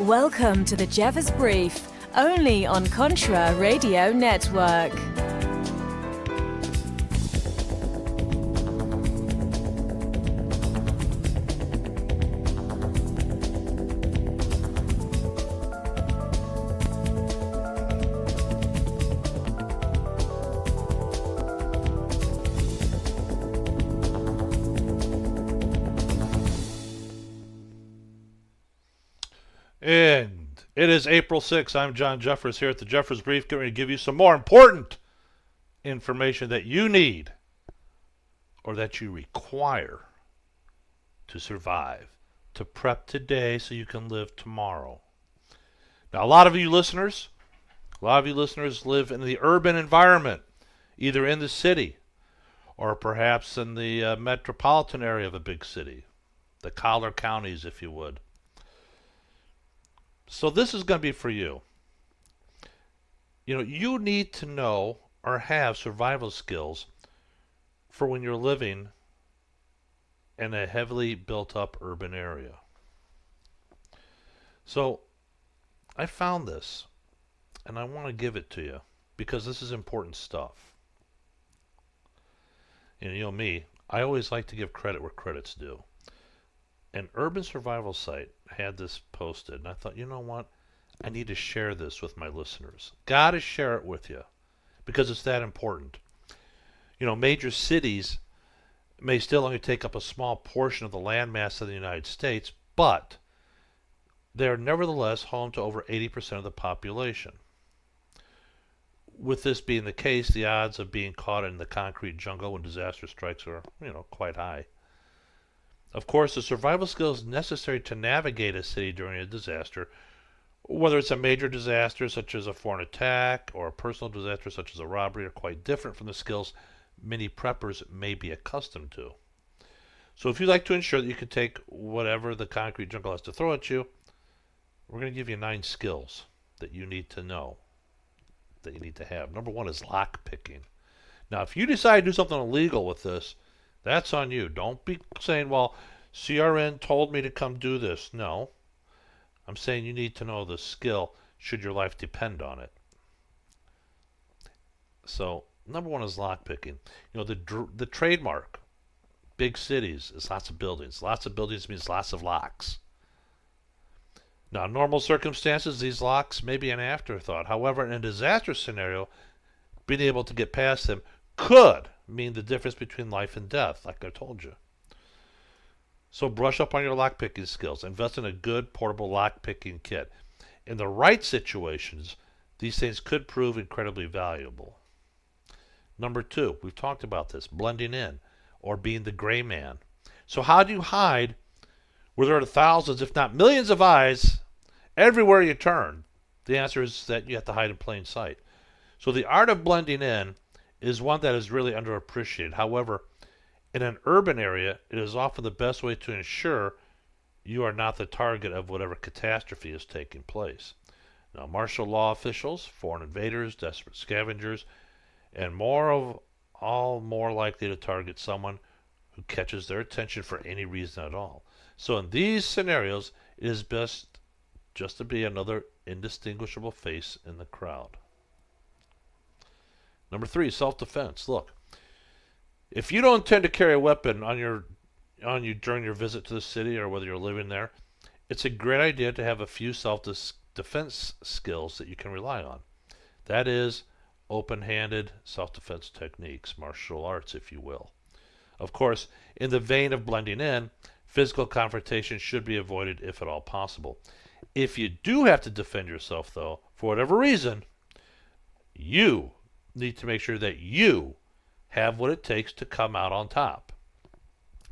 Welcome to the Jeffers Brief, only on Contra Radio Network. And it is April 6th. I'm John Jeffers here at the Jeffers Brief, going to give you some more important information that you need or that you require to survive, to prep today so you can live tomorrow. Now, a lot of you listeners live in the urban environment, either in the city or perhaps in the metropolitan area of a big city, the collar counties, if you would. So this is going to be for you. You need to know or have survival skills for when you're living in a heavily built up urban area. So I found this and I want to give it to you because this is important stuff. And you know me, I always like to give credit where credit's due. An urban survival site had this posted, and I thought, you know what? I need to share this with my listeners. Got to share it with you because it's that important. Major cities may still only take up a small portion of the landmass of the United States, but they are nevertheless home to over 80% of the population. With this being the case, the odds of being caught in the concrete jungle when disaster strikes are, quite high. Of course, the survival skills necessary to navigate a city during a disaster, whether it's a major disaster such as a foreign attack or a personal disaster such as a robbery, are quite different from the skills many preppers may be accustomed to. So if you'd like to ensure that you can take whatever the concrete jungle has to throw at you, we're going to give you 9 skills that you need to know, that you need to have. Number 1 is lock picking. Now, if you decide to do something illegal with this, that's on you. Don't be saying, well, CRN told me to come do this. No. I'm saying you need to know the skill should your life depend on it. So, number 1 is lockpicking. The trademark, big cities, is lots of buildings. Lots of buildings means lots of locks. Now, in normal circumstances, these locks may be an afterthought. However, in a disaster scenario, being able to get past them could mean the difference between life and death, like I told you. So brush up on your lockpicking skills. Invest in a good portable lockpicking kit. In the right situations, these things could prove incredibly valuable. Number 2, we've talked about this, blending in or being the gray man. So how do you hide where there are thousands, if not millions of eyes everywhere you turn? The answer is that you have to hide in plain sight. So the art of blending in is one that is really underappreciated. However, in an urban area, it is often the best way to ensure you are not the target of whatever catastrophe is taking place. Now, martial law officials, foreign invaders, desperate scavengers, and more likely to target someone who catches their attention for any reason at all. So in these scenarios, it is best just to be another indistinguishable face in the crowd. Number 3, self-defense. Look, if you don't intend to carry a weapon on you during your visit to the city or whether you're living there, it's a great idea to have a few self-defense skills that you can rely on. That is, open-handed self-defense techniques, martial arts, if you will. Of course, in the vein of blending in, physical confrontation should be avoided if at all possible. If you do have to defend yourself, though, for whatever reason, you need to make sure that you have what it takes to come out on top.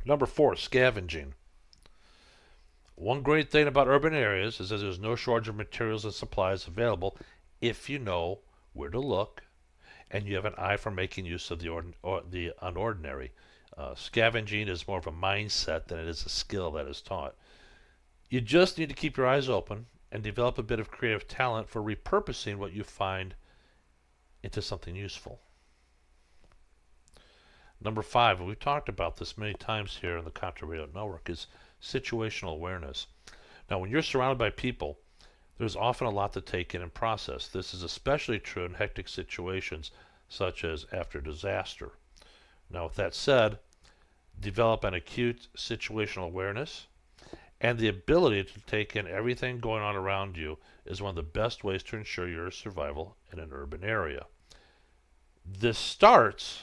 Number 4, scavenging. One great thing about urban areas is that there's no shortage of materials and supplies available if you know where to look and you have an eye for making use of the unordinary. Scavenging is more of a mindset than it is a skill that is taught. You just need to keep your eyes open and develop a bit of creative talent for repurposing what you find into something useful. Number 5, and we've talked about this many times here in the Contra Radio Network, is situational awareness. Now, when you're surrounded by people There's often a lot to take in and process. This is especially true in hectic situations such as after disaster. Now, with that said, develop an acute situational awareness, and the ability to take in everything going on around you is one of the best ways to ensure your survival in an urban area. This starts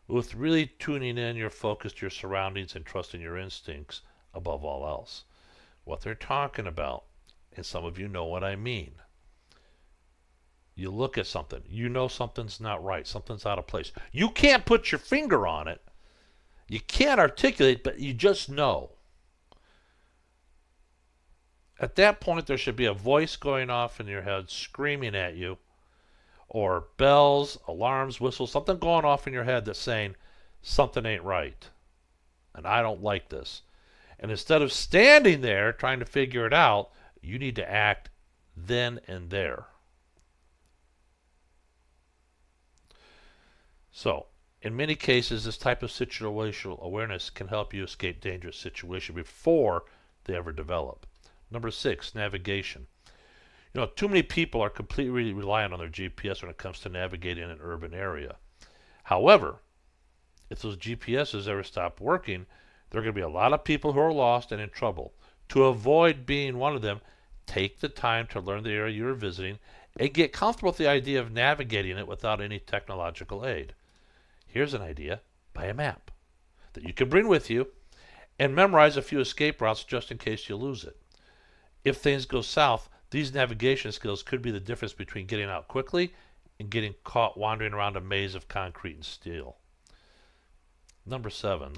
with really tuning in your focus to your surroundings and trusting your instincts above all else. What they're talking about, and some of you know what I mean. You look at something, you know something's not right, something's out of place. You can't put your finger on it. You can't articulate, but you just know. At that point, there should be a voice going off in your head screaming at you, or bells, alarms, whistles, something going off in your head that's saying something ain't right, and I don't like this. And instead of standing there trying to figure it out, you need to act then and there. So, in many cases, this type of situational awareness can help you escape dangerous situations before they ever develop. Number 6, navigation. Too many people are completely reliant on their GPS when it comes to navigating an urban area. However, if those GPSs ever stop working, there are going to be a lot of people who are lost and in trouble. To avoid being one of them, take the time to learn the area you're visiting and get comfortable with the idea of navigating it without any technological aid. Here's an idea: buy a map that you can bring with you and memorize a few escape routes just in case you lose it. If things go south, these navigation skills could be the difference between getting out quickly and getting caught wandering around a maze of concrete and steel. Number 7,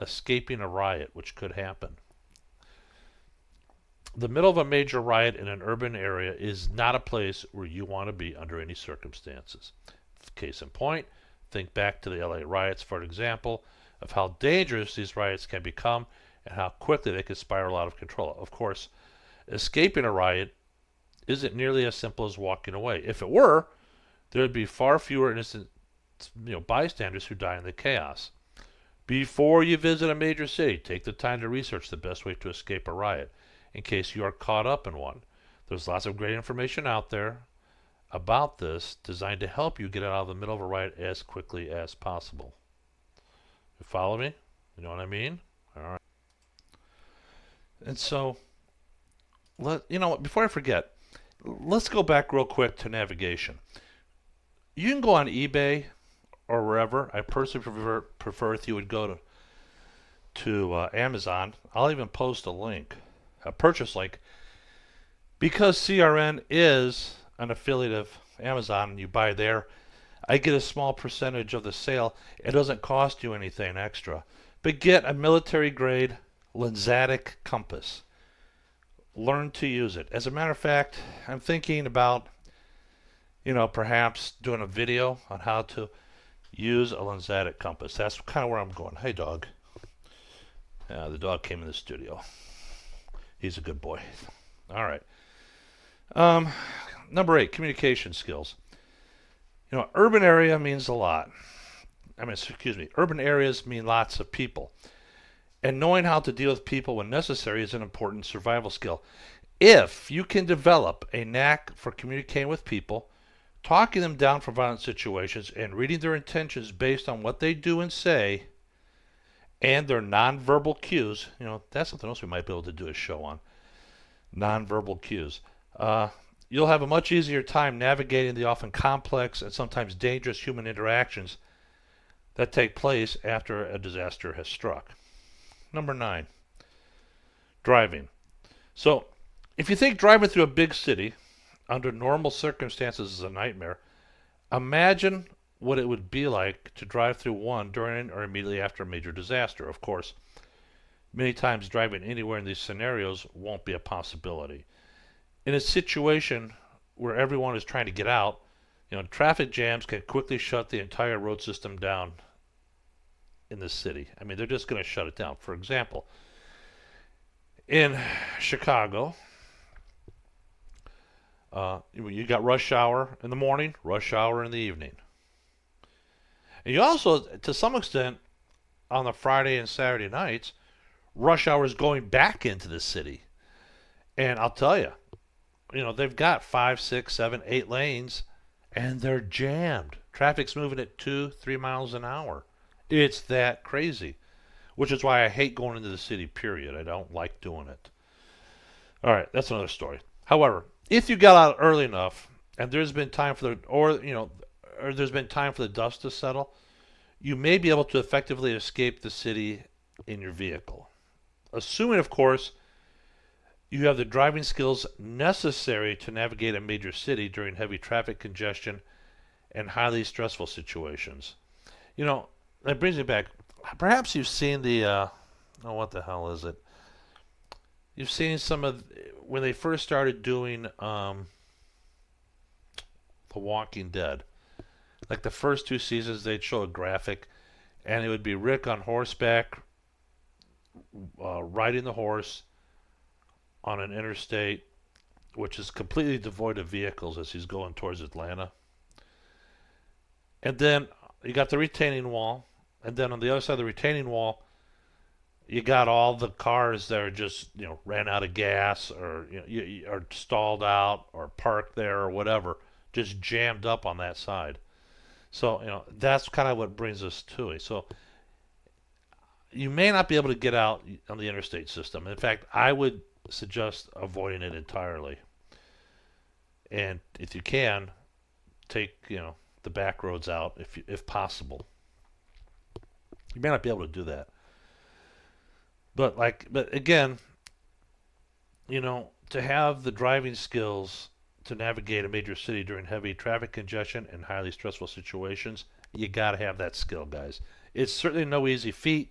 escaping a riot, which could happen. The middle of a major riot in an urban area is not a place where you want to be under any circumstances. Case in point, think back to the LA riots for an example of how dangerous these riots can become and how quickly they can spiral out of control. Of course, escaping a riot isn't nearly as simple as walking away. If it were, there would be far fewer innocent bystanders who die in the chaos. Before you visit a major city, take the time to research the best way to escape a riot in case you are caught up in one. There's lots of great information out there about this designed to help you get out of the middle of a riot as quickly as possible. You follow me? You know what I mean? All right. And so, before I forget, let's go back real quick to navigation. You can go on eBay or wherever. I personally prefer if you would go to Amazon. I'll even post a purchase link, because CRN is an affiliate of Amazon and you buy there. I get a small percentage of the sale. It doesn't cost you anything extra. But get a military grade lensatic compass. Learn to use it. As a matter of fact, I'm thinking about perhaps doing a video on how to use a lensatic compass. That's kind of where I'm going. Hey, dog. The dog came in the studio. He's a good boy. All right. Number 8, communication skills. Urban area means a lot. Urban areas mean lots of people. And knowing how to deal with people when necessary is an important survival skill. If you can develop a knack for communicating with people, talking them down from violent situations, and reading their intentions based on what they do and say, and their nonverbal cues, that's something else we might be able to do a show on. Nonverbal cues. You'll have a much easier time navigating the often complex and sometimes dangerous human interactions that take place after a disaster has struck. Number 9, driving. So, if you think driving through a big city under normal circumstances is a nightmare, imagine what it would be like to drive through one during or immediately after a major disaster. Of course, many times driving anywhere in these scenarios won't be a possibility. In a situation where everyone is trying to get out, traffic jams can quickly shut the entire road system down in the city. They're just going to shut it down. For example, in Chicago, you got rush hour in the morning, rush hour in the evening. And you also, to some extent, on the Friday and Saturday nights, rush hour is going back into the city. And I'll tell you, they've got 5, 6, 7, 8 lanes, and they're jammed. Traffic's moving at 2, 3 miles an hour. It's that crazy, which is why I hate going into the city, period. I don't like doing it. All right, that's another story. However, if you got out early enough, and there's been time for there's been time for the dust to settle, you may be able to effectively escape the city in your vehicle. Assuming, of course, you have the driving skills necessary to navigate a major city during heavy traffic congestion and highly stressful situations. That brings me back. Perhaps you've seen what the hell is it? You've seen some of when they first started doing The Walking Dead. Like the first 2 seasons, they'd show a graphic, and it would be Rick on horseback, riding the horse on an interstate, which is completely devoid of vehicles as he's going towards Atlanta. And then you got the retaining wall, and then on the other side of the retaining wall, you got all the cars that are just ran out of gas, or are stalled out, or parked there, or whatever, just jammed up on that side. So that's kind of what brings us to it. So you may not be able to get out on the interstate system. In fact, I would suggest avoiding it entirely. And if you can, take the back roads out if possible. You may not be able to do that. But again, to have the driving skills to navigate a major city during heavy traffic congestion and highly stressful situations, you got to have that skill, guys. It's certainly no easy feat,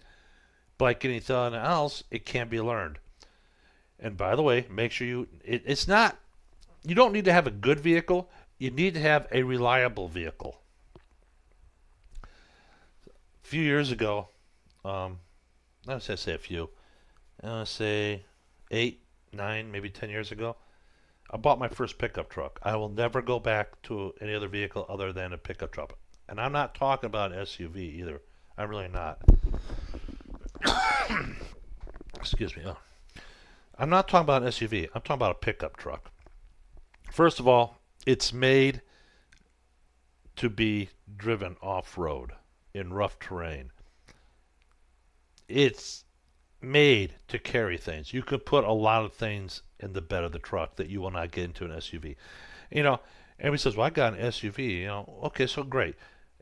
but like anything else, it can be learned. And by the way, make sure you don't need to have a good vehicle, you need to have a reliable vehicle. A few years ago, I don't say a few, say 8, 9, maybe 10 years ago, I bought my first pickup truck. I will never go back to any other vehicle other than a pickup truck. And I'm not talking about an SUV either. I'm really not. Excuse me. I'm not talking about an SUV. I'm talking about a pickup truck. First of all, it's made to be driven off-road in rough terrain. It's made to carry things. You could put a lot of things in the bed of the truck that you will not get into an SUV. Everybody says, well, I got an SUV. Okay, so great.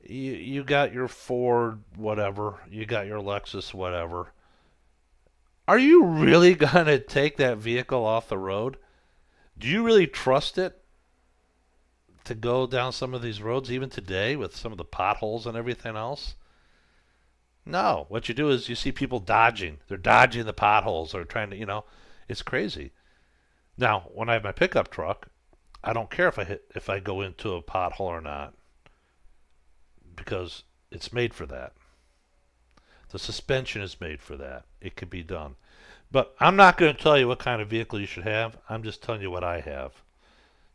You got your Ford whatever. You got your Lexus whatever. Are you really going to take that vehicle off the road? Do you really trust it to go down some of these roads even today with some of the potholes and everything else? No. What you do is you see people dodging. They're dodging the potholes. They're trying to, it's crazy. Now, when I have my pickup truck, I don't care if I go into a pothole or not, because it's made for that. The suspension is made for that. It can be done. But I'm not going to tell you what kind of vehicle you should have. I'm just telling you what I have.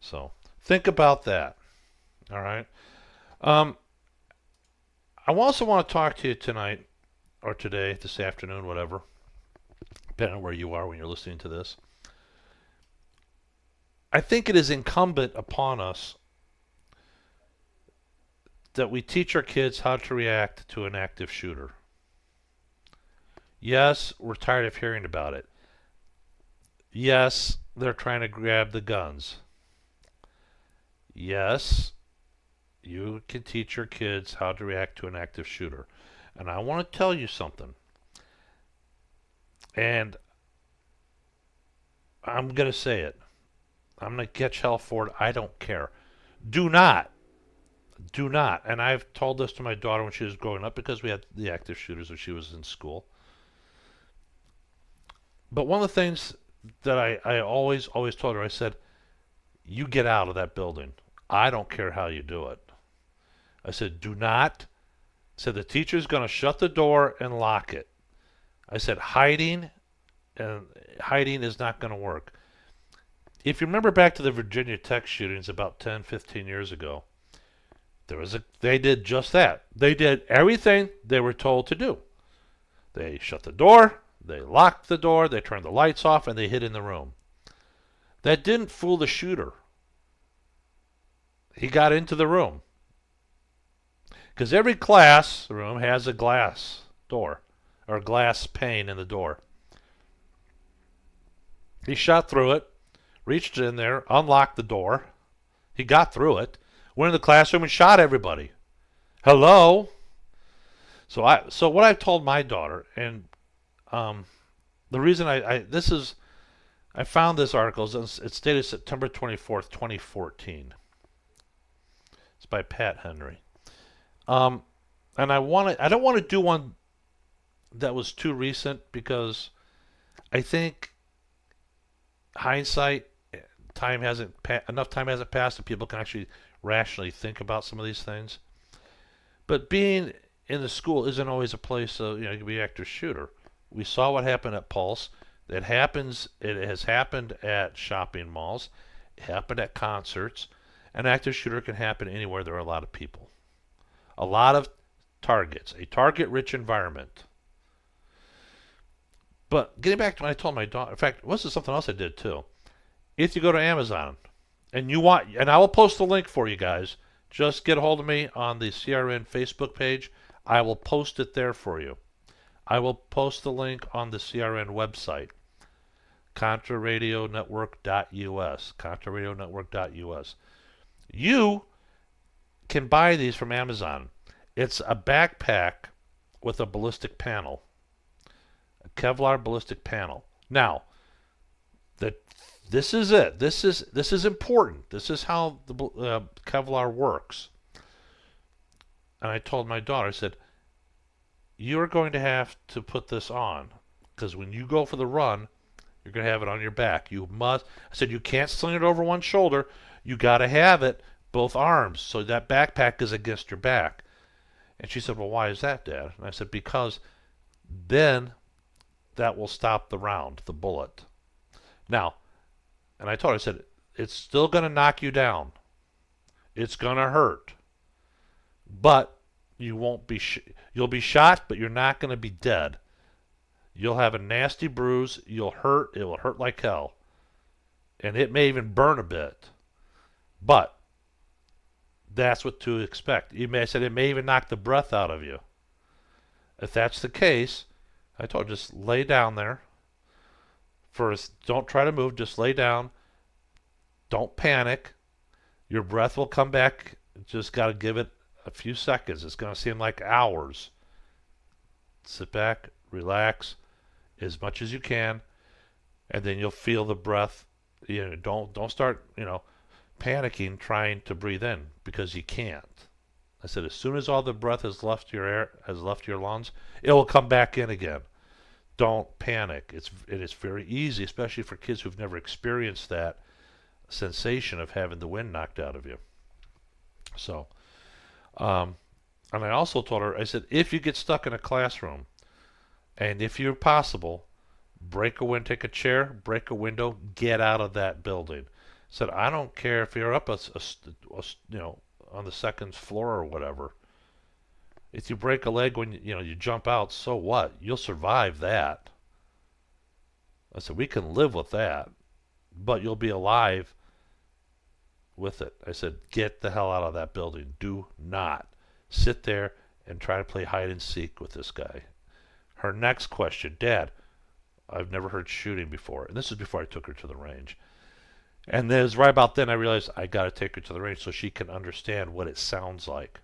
So think about that. All right. I also want to talk to you tonight, or today, this afternoon, whatever, depending on where you are when you're listening to this. I think it is incumbent upon us that we teach our kids how to react to an active shooter. Yes, we're tired of hearing about it. Yes, they're trying to grab the guns. Yes, you can teach your kids how to react to an active shooter. And I want to tell you something. And I'm going to say it. I'm going to catch hell for it. I don't care. Do not. And I've told this to my daughter when she was growing up, because we had the active shooters when she was in school. But one of the things that I always told her, I said, you get out of that building. I don't care how you do it. I said, do not. I said, the teacher's going to shut the door and lock it. I said, hiding is not going to work. If you remember back to the Virginia Tech shootings about 10, 15 years ago, they did just that. They did everything they were told to do. They shut the door, they locked the door, they turned the lights off, and they hid in the room. That didn't fool the shooter. He got into the room. Because every classroom has a glass door or glass pane in the door. He shot through it, reached in there, unlocked the door. He got through it, went in the classroom and shot everybody. Hello? So what I've told my daughter, and the reason I found this article, it's dated September 24th, 2014. It's by Pat Henry. And I don't want to do one that was too recent because I think hindsight, enough time hasn't passed that people can actually rationally think about some of these things. But being in the school isn't always a place of, you can be active shooter. We saw what happened at Pulse. It has happened at shopping malls. It happened at concerts. An active shooter can happen anywhere there are a lot of people. A lot of targets. A target-rich environment. But getting back to what I told my daughter, in fact, this is something else I did too. If you go to Amazon and I will post the link for you guys, just get a hold of me on the CRN Facebook page. I will post it there for you. I will post the link on the CRN website, contraradionetwork.us, contraradionetwork.us. You can buy these from Amazon. It's a backpack with a ballistic panel, a Kevlar ballistic panel. Now, this is it. This is important. This is how the Kevlar works. And I told my daughter, I said, you're going to have to put this on because when you go for the run, you're going to have it on your back. You must. I said, you can't sling it over one shoulder. You got to have it both arms so that backpack is against your back. And she said, well, why is that, Dad? And I said, because then that will stop the round, the bullet. Now, and I told her, I said, it's still going to knock you down. It's going to hurt. But you won't be you'll be shot, but you're not going to be dead. You'll have a nasty bruise. You'll hurt. It will hurt like hell. And it may even burn a bit. But that's what to expect. I said it may even knock the breath out of you. If that's the case, I told her, just lay down there. First, don't try to move. Just lay down. Don't panic. Your breath will come back. Just got to give it a few seconds. It's going to seem like hours. Sit back, relax as much as you can, and then you'll feel the breath. Don't start, panicking trying to breathe in because you can't. I said as soon as all the breath has left your lungs, it will come back in again. Don't panic. It is very easy, especially for kids who've never experienced that sensation of having the wind knocked out of you. So, and I also told her, I said, if you get stuck in a classroom, and if you're possible, take a chair, break a window, get out of that building. I said, I don't care if you're up on the second floor or whatever. If you break a leg when you jump out, so what? You'll survive that. I said, we can live with that, but you'll be alive with it. I said, get the hell out of that building. Do not sit there and try to play hide and seek with this guy. Her next question, Dad, I've never heard shooting before. And this is before I took her to the range. And then it was right about then I realized I got to take her to the range so she can understand what it sounds like.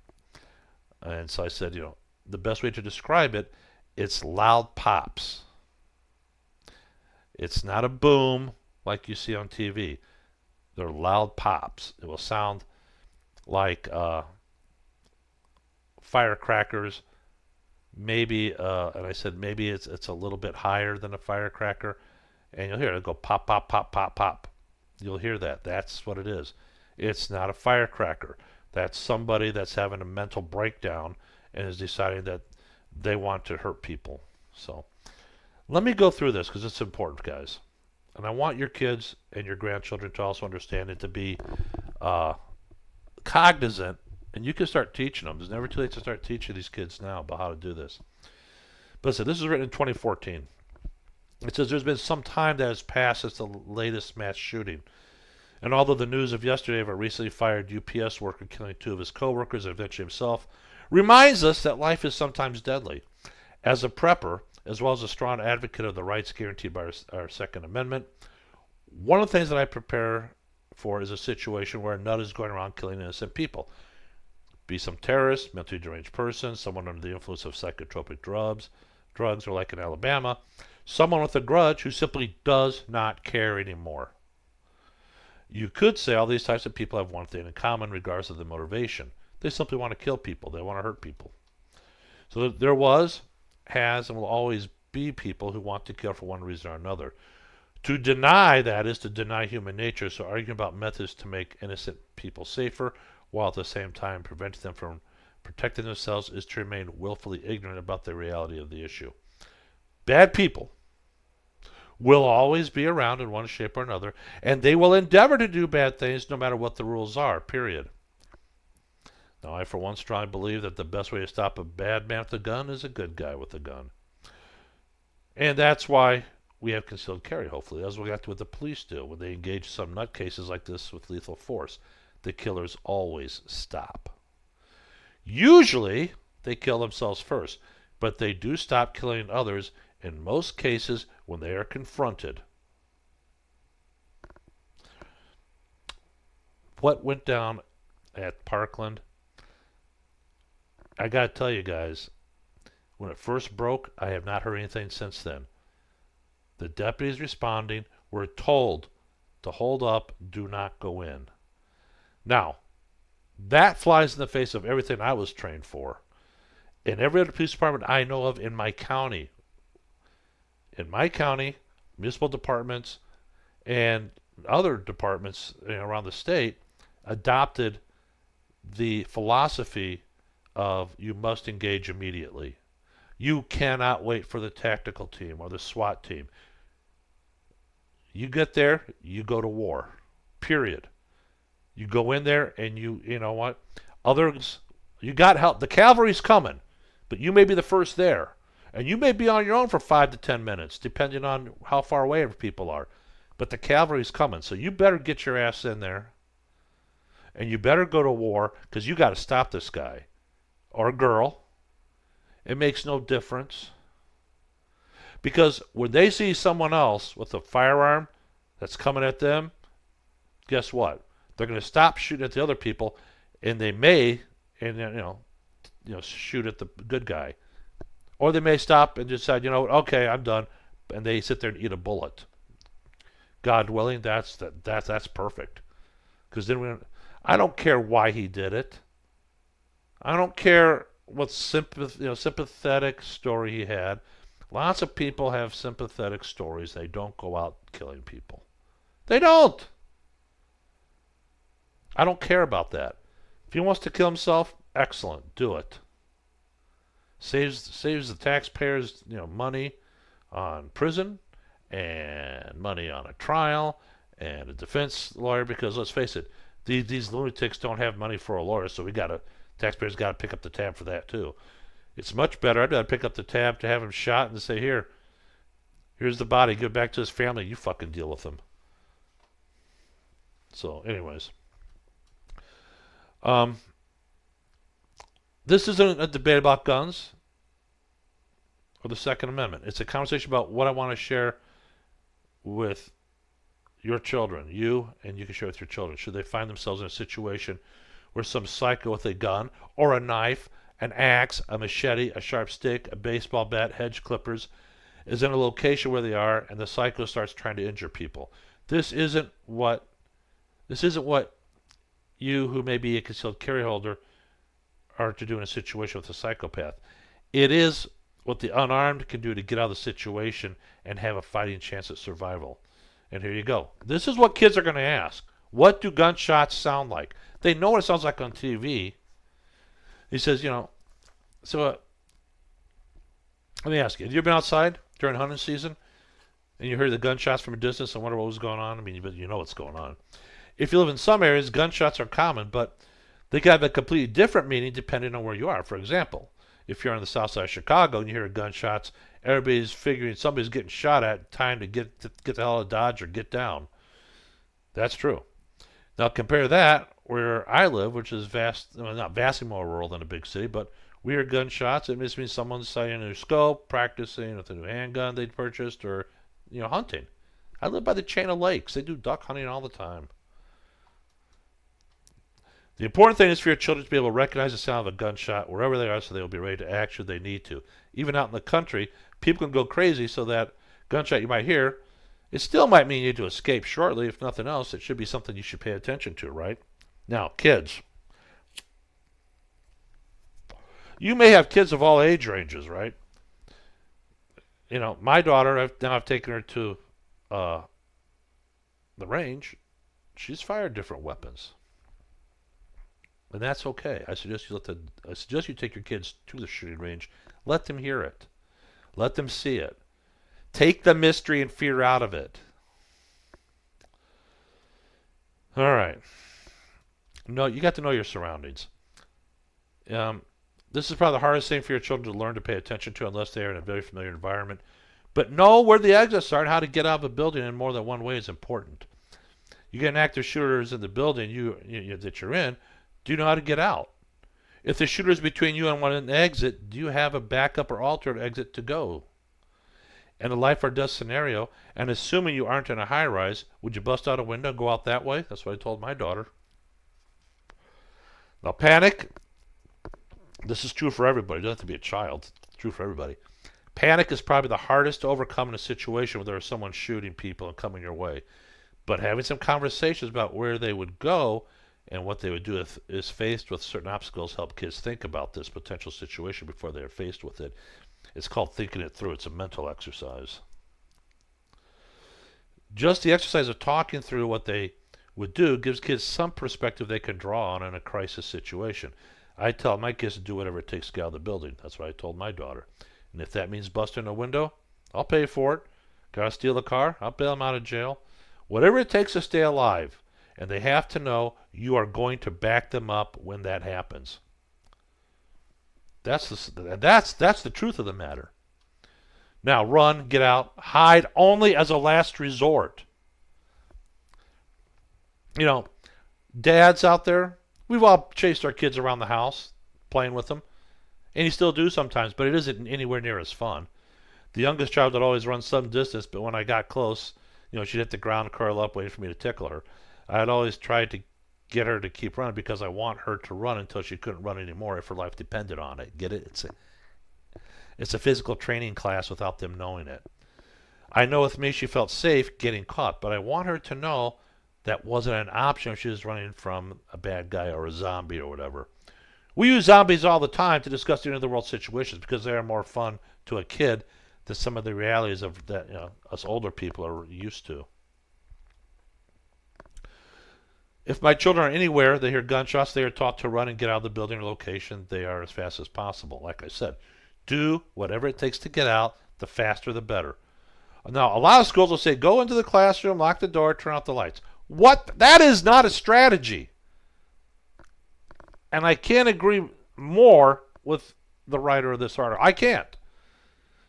And so I said, the best way to describe it, it's loud pops. It's not a boom like you see on TV. They're loud pops. It will sound like firecrackers. Maybe, and I said maybe it's a little bit higher than a firecracker, and you'll hear it go pop, pop, pop, pop, pop. You'll hear that. That's what it is. It's not a firecracker. That's somebody that's having a mental breakdown and is deciding that they want to hurt people. So let me go through this because it's important, guys. And I want your kids and your grandchildren to also understand it, to be cognizant. And you can start teaching them. It's never too late to start teaching these kids now about how to do this. But listen, this was written in 2014. It says there's been some time that has passed since the latest mass shooting. And although the news of yesterday of a recently fired UPS worker killing 2 of his coworkers and eventually himself reminds us that life is sometimes deadly. As a prepper, as well as a strong advocate of the rights guaranteed by our Second Amendment, one of the things that I prepare for is a situation where a nut is going around killing innocent people. Be some terrorist, mentally deranged person, someone under the influence of psychotropic drugs, or like in Alabama, someone with a grudge who simply does not care anymore. You could say all these types of people have one thing in common regardless of the motivation. They simply want to kill people. They want to hurt people. So there was, has, and will always be people who want to kill for one reason or another. To deny that is to deny human nature, so arguing about methods to make innocent people safer while at the same time preventing them from protecting themselves is to remain willfully ignorant about the reality of the issue. Bad people will always be around in one shape or another, and they will endeavor to do bad things no matter what the rules are, period. Now, I for one strongly believe that the best way to stop a bad man with a gun is a good guy with a gun. And that's why we have concealed carry, hopefully. That's what we got to what the police do when they engage some nutcases like this with lethal force. The killers always stop. Usually, they kill themselves first, but they do stop killing others in most cases when they are confronted. What went down at Parkland, I got to tell you guys, when it first broke, I have not heard anything since then. The deputies responding were told to hold up, do not go in. Now, that flies in the face of everything I was trained for. In every other police department I know of in my county, municipal departments and other departments around the state adopted the philosophy of you must engage immediately. You cannot wait for the tactical team or the SWAT team. You get there, you go to war. Period. You go in there and you know what? Others, you got help. The cavalry's coming, but you may be the first there. And you may be on your own for 5 to 10 minutes, depending on how far away people are. But the cavalry's coming, so you better get your ass in there. And you better go to war, because you got to stop this guy. Or girl. It makes no difference. Because when they see someone else with a firearm that's coming at them, guess what? They're going to stop shooting at the other people, and they may, shoot at the good guy. Or they may stop and decide, okay, I'm done, and they sit there and eat a bullet. God willing, that's perfect. Because then I don't care why he did it. I don't care what sympathetic story he had. Lots of people have sympathetic stories. They don't go out killing people. They don't. I don't care about that. If he wants to kill himself, excellent, do it. Saves the taxpayers, money on prison and money on a trial and a defense lawyer. Because let's face it, these lunatics don't have money for a lawyer, so taxpayers got to pick up the tab for that too. It's much better. I'd rather pick up the tab to have him shot and to say, here's the body. Give it back to his family. You fucking deal with him. So, anyways. This isn't a debate about guns or the Second Amendment. It's a conversation about what I want to share with your children. You can share with your children. Should they find themselves in a situation where some psycho with a gun or a knife, an axe, a machete, a sharp stick, a baseball bat, hedge clippers, is in a location where they are, and the psycho starts trying to injure people. This isn't what you, who may be a concealed carry holder, are to do in a situation with a psychopath. It is what the unarmed can do to get out of the situation and have a fighting chance at survival. And here you go. This is what kids are going to ask. What do gunshots sound like? They know what it sounds like on TV. He says, let me ask you, have you ever been outside during hunting season and you heard the gunshots from a distance and wonder what was going on? I mean, you know what's going on. If you live in some areas, gunshots are common, but they can have a completely different meaning depending on where you are. For example, if you're on the south side of Chicago and you hear gunshots everybody's figuring somebody's getting shot at, time to get the hell out of Dodge or get down. That's true. Now compare that where I live, which is not vastly more rural than a big city, but we hear gunshots. It must mean someone's sighting a new scope, practicing with a new handgun they'd purchased, or hunting. I live by the chain of lakes. They do duck hunting all the time. The important thing is for your children to be able to recognize the sound of a gunshot wherever they are, so they will be ready to act should they need to. Even out in the country, people can go crazy, so that gunshot you might hear, it still might mean you need to escape shortly. If nothing else, it should be something you should pay attention to, right? Now, kids. You may have kids of all age ranges, right? My daughter, I've taken her to the range. She's fired different weapons. And that's okay. I suggest you take your kids to the shooting range. Let them hear it. Let them see it. Take the mystery and fear out of it. All right. No, you got to know your surroundings. This is probably the hardest thing for your children to learn to pay attention to unless they are in a very familiar environment. But know where the exits are and how to get out of a building in more than one way is important. You get an active shooters in the building that you're in. Do you know how to get out? If the shooter is between you and one exit, do you have a backup or alternate exit to go? In a life or death scenario, and assuming you aren't in a high-rise, would you bust out a window and go out that way? That's what I told my daughter. Now, panic. This is true for everybody. It doesn't have to be a child. It's true for everybody. Panic is probably the hardest to overcome in a situation where there is someone shooting people and coming your way. But having some conversations about where they would go and what they would do if is faced with certain obstacles help kids think about this potential situation before they are faced with it. It's called thinking it through. It's a mental exercise. Just the exercise of talking through what they would do gives kids some perspective they can draw on in a crisis situation. I tell my kids to do whatever it takes to get out of the building. That's what I told my daughter. And if that means busting a window, I'll pay for it. Gotta steal a car, I'll bail them out of jail. Whatever it takes to stay alive. And they have to know you are going to back them up when that happens. That's the truth of the matter. Now, run, get out, hide only as a last resort. Dads out there, we've all chased our kids around the house, playing with them. And you still do sometimes, but it isn't anywhere near as fun. The youngest child would always run some distance, but when I got close, she'd hit the ground, curl up, waiting for me to tickle her. I had always tried to get her to keep running because I want her to run until she couldn't run anymore if her life depended on it. Get it? It's a physical training class without them knowing it. I know with me she felt safe getting caught, but I want her to know that wasn't an option if she was running from a bad guy or a zombie or whatever. We use zombies all the time to discuss the end-of-the-world situations because they are more fun to a kid than some of the realities of that us older people are used to. If my children are anywhere, they hear gunshots, they are taught to run and get out of the building or location they are as fast as possible. Like I said, do whatever it takes to get out. The faster, the better. Now, a lot of schools will say, go into the classroom, lock the door, turn out the lights. What? That is not a strategy. And I can't agree more with the writer of this article. I can't.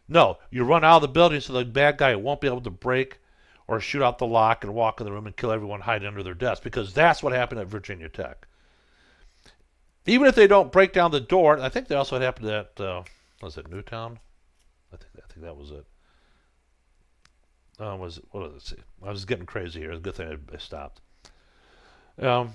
No, you run out of the building so the bad guy won't be able to break or shoot out the lock and walk in the room and kill everyone hiding under their desk, because that's what happened at Virginia Tech. Even if they don't break down the door, I think that also happened at, was it Newtown? I think that was it. What was it? I was getting crazy here. It's a good thing I stopped. I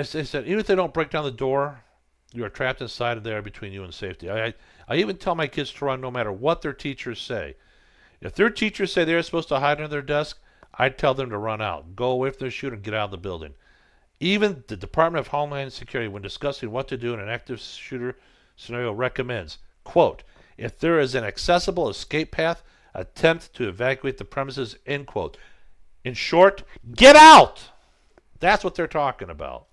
said, even if they don't break down the door, you are trapped inside of there between you and safety. I even tell my kids to run no matter what their teachers say. If their teachers say they're supposed to hide under their desk, I tell them to run out. Go away from their shooter and get out of the building. Even the Department of Homeland Security, when discussing what to do in an active shooter scenario, recommends, quote, if there is an accessible escape path, attempt to evacuate the premises, end quote. In short, get out! That's what they're talking about.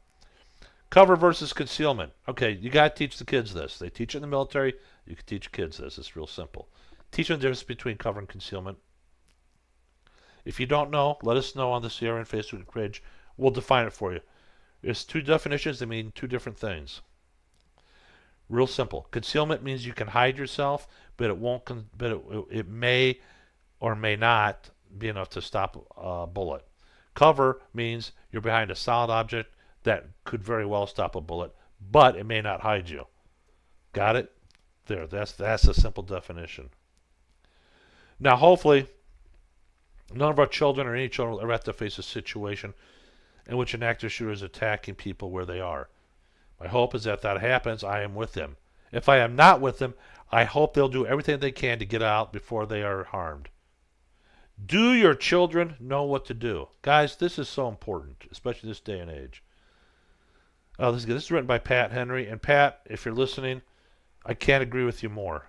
Cover versus concealment. Okay, you got to teach the kids this. They teach it in the military. You can teach kids this. It's real simple. Teach them the difference between cover and concealment. If you don't know, let us know on the Sierra and Facebook page. We'll define it for you. There's two definitions that mean two different things. Real simple. Concealment means you can hide yourself, but it won't. It may or may not be enough to stop a bullet. Cover means you're behind a solid object that could very well stop a bullet, but it may not hide you. Got it? There. That's a simple definition. Now, hopefully, none of our children or any children will ever have to face a situation in which an active shooter is attacking people where they are. My hope is that happens, I am with them. If I am not with them, I hope they'll do everything they can to get out before they are harmed. Do your children know what to do? Guys, this is so important, especially this day and age. Oh, this is written by Pat Henry. And Pat, if you're listening, I can't agree with you more.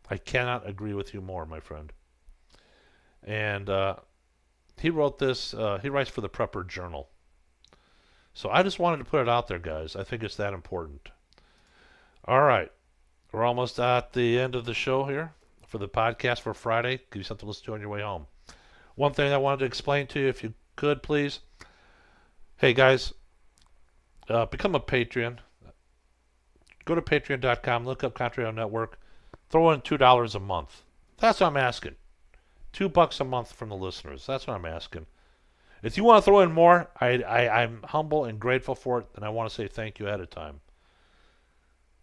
I cannot agree with you more, my friend. And he wrote this. He writes for the Prepper Journal. So I just wanted to put it out there, guys. I think it's that important. All right. We're almost at the end of the show here for the podcast for Friday. Give you something to listen to on your way home. One thing I wanted to explain to you, if you could, please. Hey, guys, become a Patreon. Go to patreon.com, look up Country Radio Network, throw in $2 a month. That's what I'm asking. $2 a month from the listeners. That's what I'm asking. If you want to throw in more, I'm humble and grateful for it, and I want to say thank you ahead of time.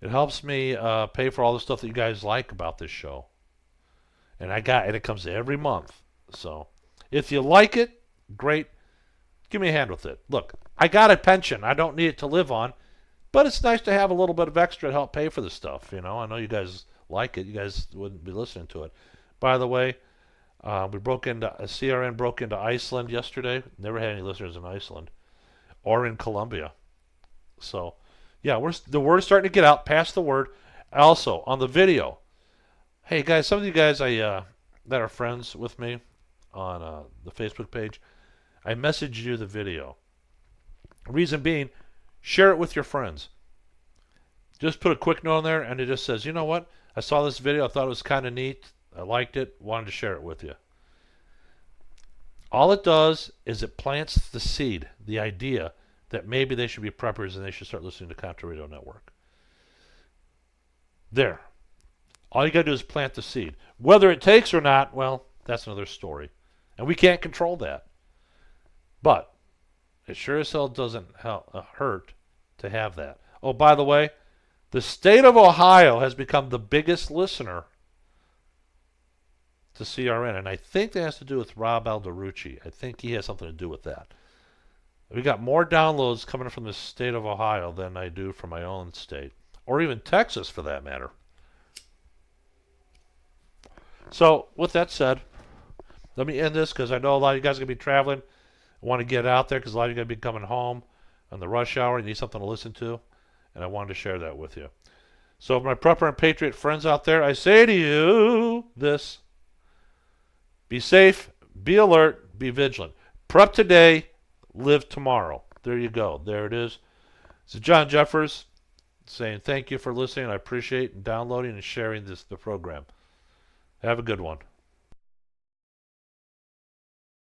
It helps me pay for all the stuff that you guys like about this show. And it comes every month. So if you like it, great. Give me a hand with it. Look, I got a pension. I don't need it to live on. But it's nice to have a little bit of extra to help pay for the stuff. You know, I know you guys like it. You guys wouldn't be listening to it. By the way, CRN broke into Iceland yesterday. Never had any listeners in Iceland or in Colombia. So, yeah, the word's starting to get out. Pass the word. Also, on the video, hey guys, some of you guys that are friends with me on the Facebook page, I messaged you the video. Reason being, share it with your friends. Just put a quick note on there, and it just says, you know what? I saw this video. I thought it was kind of neat. I liked it. Wanted to share it with you. All it does is it plants the seed, the idea that maybe they should be preppers and they should start listening to Country Radio Network. There. All you got to do is plant the seed. Whether it takes or not, well, that's another story. And we can't control that. But it sure as hell doesn't hurt to have that. Oh, by the way, the state of Ohio has become the biggest listener to CRN, and I think that has to do with Rob Alderucci. I think he has something to do with that. We got more downloads coming from the state of Ohio than I do from my own state, or even Texas for that matter. So, with that said, let me end this because I know a lot of you guys are going to be traveling. I want to get out there because a lot of you are going to be coming home on the rush hour. You need something to listen to, and I wanted to share that with you. So, my Prepper and Patriot friends out there, I say to you this. Be safe, be alert, be vigilant. Prep today, live tomorrow. There you go. There it is. This is John Jeffers saying thank you for listening. I appreciate downloading and sharing the program. Have a good one.